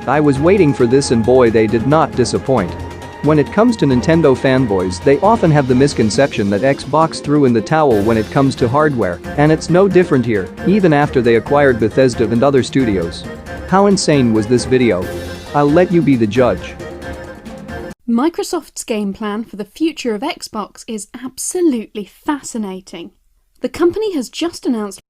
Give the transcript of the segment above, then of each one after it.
I was waiting for this and boy they did not disappoint. When it comes to Nintendo fanboys, they often have the misconception that Xbox threw in the towel when it comes to hardware, and it's no different here, even after they acquired Bethesda and other studios. How insane was this video? I'll let you be the judge. Microsoft's game plan for the future of Xbox is absolutely fascinating. The company has just announced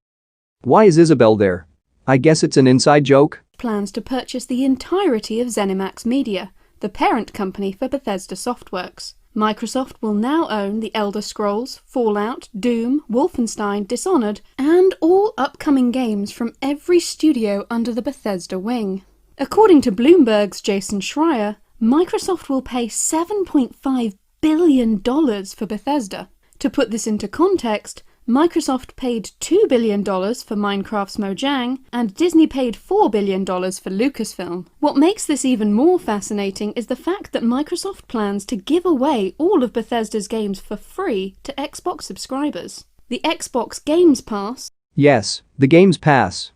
Why is Isabel there? I guess it's an inside joke? Plans to purchase the entirety of ZeniMax Media, the parent company for Bethesda Softworks. Microsoft will now own The Elder Scrolls, Fallout, Doom, Wolfenstein, Dishonored, and all upcoming games from every studio under the Bethesda wing. According to Bloomberg's Jason Schreier, Microsoft will pay $7.5 billion for Bethesda. To put this into context, Microsoft paid $2 billion for Minecraft's Mojang, and Disney paid $4 billion for Lucasfilm. What makes this even more fascinating is the fact that Microsoft plans to give away all of Bethesda's games for free to Xbox subscribers. The Xbox Games Pass. Yes, the Games Pass.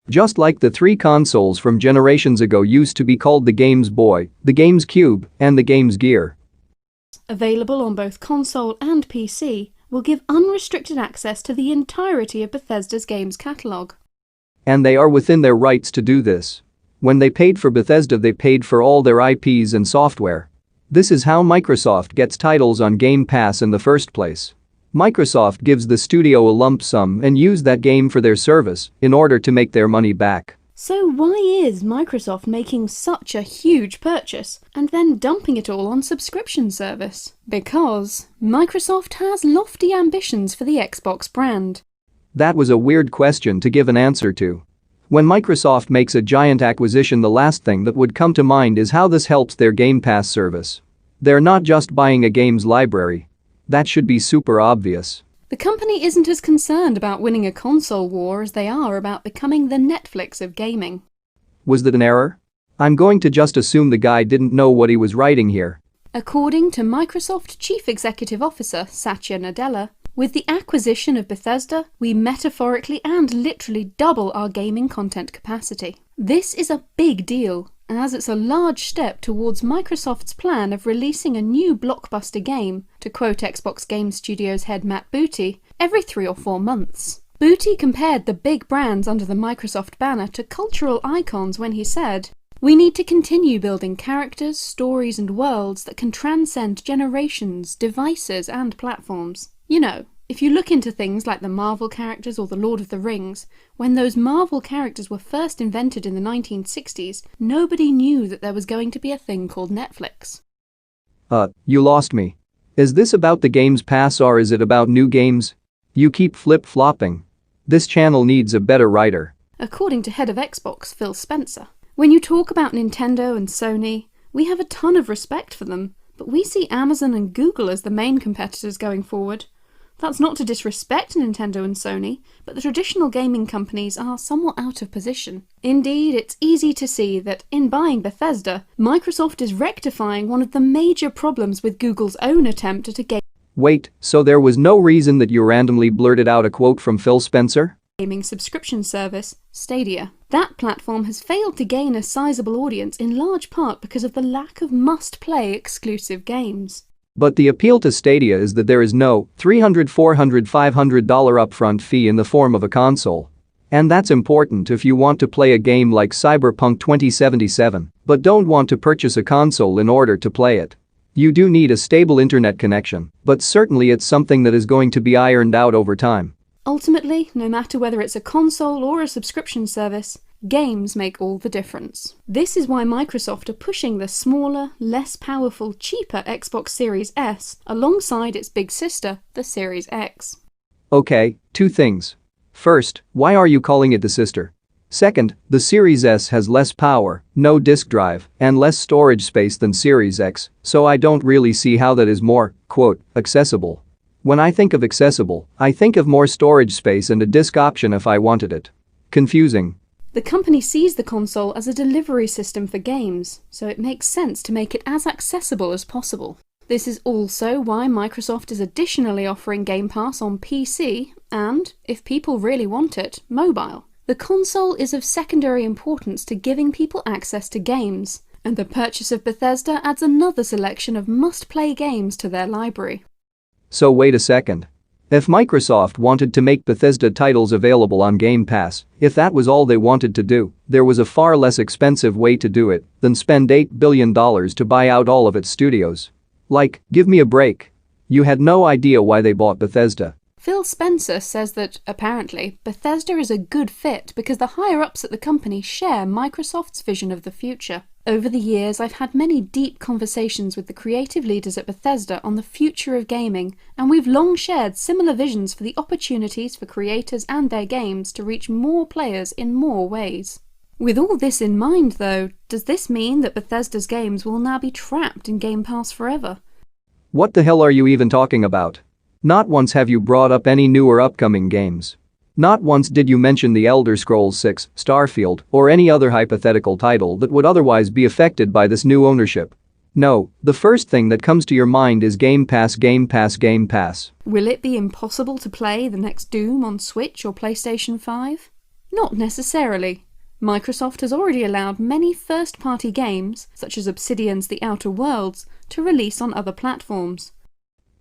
Just like the 3 consoles from generations ago used to be called the Games Boy, the Games Cube, and the Games Gear. Available on both console and PC, will give unrestricted access to the entirety of Bethesda's games catalogue. And they are within their rights to do this. When they paid for Bethesda, they paid for all their IPs and software. This is how Microsoft gets titles on Game Pass in the first place. Microsoft gives the studio a lump sum and use that game for their service in order to make their money back. So why is Microsoft making such a huge purchase and then dumping it all on subscription service? Because Microsoft has lofty ambitions for the Xbox brand. That was a weird question to give an answer to. When Microsoft makes a giant acquisition, the last thing that would come to mind is how this helps their Game Pass service. They're not just buying a games library. That should be super obvious. The company isn't as concerned about winning a console war as they are about becoming the Netflix of gaming. Was that an error? I'm going to just assume the guy didn't know what he was writing here. According to Microsoft Chief Executive Officer Satya Nadella, with the acquisition of Bethesda, we metaphorically and literally double our gaming content capacity. This is a big deal, as it's a large step towards Microsoft's plan of releasing a new blockbuster game, to quote Xbox Game Studios head Matt Booty, every 3 or 4 months. Booty compared the big brands under the Microsoft banner to cultural icons when he said, "We need to continue building characters, stories and worlds that can transcend generations, devices and platforms. You know, if you look into things like the Marvel characters or the Lord of the Rings, when those Marvel characters were first invented in the 1960s, nobody knew that there was going to be a thing called Netflix." You lost me. Is this about the Games Pass or is it about new games? You keep flip-flopping. This channel needs a better writer. According to head of Xbox, Phil Spencer. When you talk about Nintendo and Sony, we have a ton of respect for them, but we see Amazon and Google as the main competitors going forward. That's not to disrespect Nintendo and Sony, but the traditional gaming companies are somewhat out of position. Indeed, it's easy to see that in buying Bethesda, Microsoft is rectifying one of the major problems with Google's own attempt at a Wait, so there was no reason that you randomly blurted out a quote from Phil Spencer? Gaming subscription service, Stadia. That platform has failed to gain a sizable audience in large part because of the lack of must-play exclusive games. But the appeal to Stadia is that there is no $300, $400, $500 upfront fee in the form of a console. And that's important if you want to play a game like Cyberpunk 2077, but don't want to purchase a console in order to play it. You do need a stable internet connection, but certainly it's something that is going to be ironed out over time. Ultimately, no matter whether it's a console or a subscription service, games make all the difference. This is why Microsoft are pushing the smaller, less powerful, cheaper Xbox Series S alongside its big sister, the Series X. Okay, 2 things. First, why are you calling it the sister? Second, the Series S has less power, no disk drive, and less storage space than Series X, so I don't really see how that is more, quote, accessible. When I think of accessible, I think of more storage space and a disk option if I wanted it. Confusing. The company sees the console as a delivery system for games, so it makes sense to make it as accessible as possible. This is also why Microsoft is additionally offering Game Pass on PC and, if people really want it, mobile. The console is of secondary importance to giving people access to games, and the purchase of Bethesda adds another selection of must-play games to their library. So wait a second. If Microsoft wanted to make Bethesda titles available on Game Pass, if that was all they wanted to do, there was a far less expensive way to do it than spend $8 billion to buy out all of its studios. Like, give me a break. You had no idea why they bought Bethesda. Phil Spencer says that, apparently, Bethesda is a good fit because the higher-ups at the company share Microsoft's vision of the future. Over the years, I've had many deep conversations with the creative leaders at Bethesda on the future of gaming, and we've long shared similar visions for the opportunities for creators and their games to reach more players in more ways. With all this in mind, though, does this mean that Bethesda's games will now be trapped in Game Pass forever? What the hell are you even talking about? Not once have you brought up any new or upcoming games. Not once did you mention The Elder Scrolls 6, Starfield, or any other hypothetical title that would otherwise be affected by this new ownership. No, the first thing that comes to your mind is Game Pass, Game Pass, Game Pass. Will it be impossible to play the next Doom on Switch or PlayStation 5? Not necessarily. Microsoft has already allowed many first-party games, such as Obsidian's The Outer Worlds, to release on other platforms.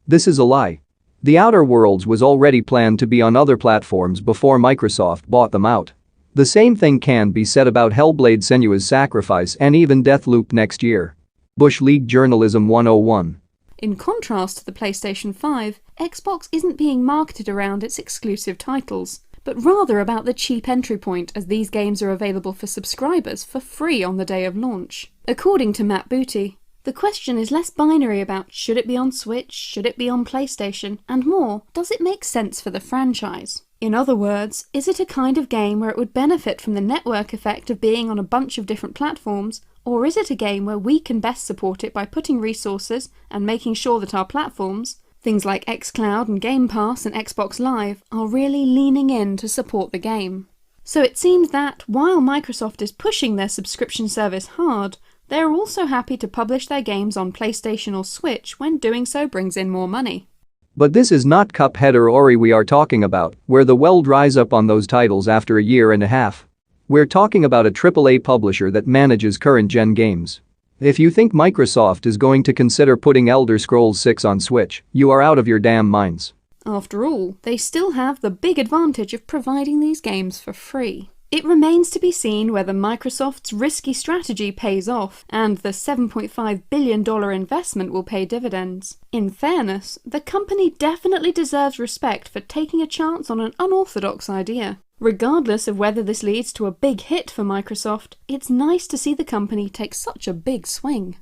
This is a lie. The Outer Worlds was already planned to be on other platforms before Microsoft bought them out. The same thing can be said about Hellblade: Senua's Sacrifice and even Deathloop next year. Bush League Journalism 101. In contrast to the PlayStation 5, Xbox isn't being marketed around its exclusive titles, but rather about the cheap entry point, as these games are available for subscribers for free on the day of launch. According to Matt Booty, the question is less binary about should it be on Switch, should it be on PlayStation, and more, does it make sense for the franchise? In other words, is it a kind of game where it would benefit from the network effect of being on a bunch of different platforms, or is it a game where we can best support it by putting resources and making sure that our platforms, things like xCloud and Game Pass and Xbox Live, are really leaning in to support the game? So it seems that, while Microsoft is pushing their subscription service hard, they are also happy to publish their games on PlayStation or Switch when doing so brings in more money. But this is not Cuphead or Ori we are talking about, where the well dries up on those titles after a year and a half. We're talking about a AAA publisher that manages current-gen games. If you think Microsoft is going to consider putting Elder Scrolls 6 on Switch, you are out of your damn minds. After all, they still have the big advantage of providing these games for free. It remains to be seen whether Microsoft's risky strategy pays off and the $7.5 billion investment will pay dividends. In fairness, the company definitely deserves respect for taking a chance on an unorthodox idea. Regardless of whether this leads to a big hit for Microsoft, it's nice to see the company take such a big swing.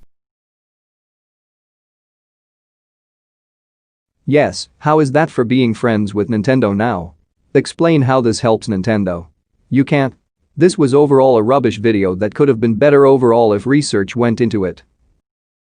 Yes, how is that for being friends with Nintendo now? Explain how this helps Nintendo. You can't. This was overall a rubbish video that could have been better overall if research went into it.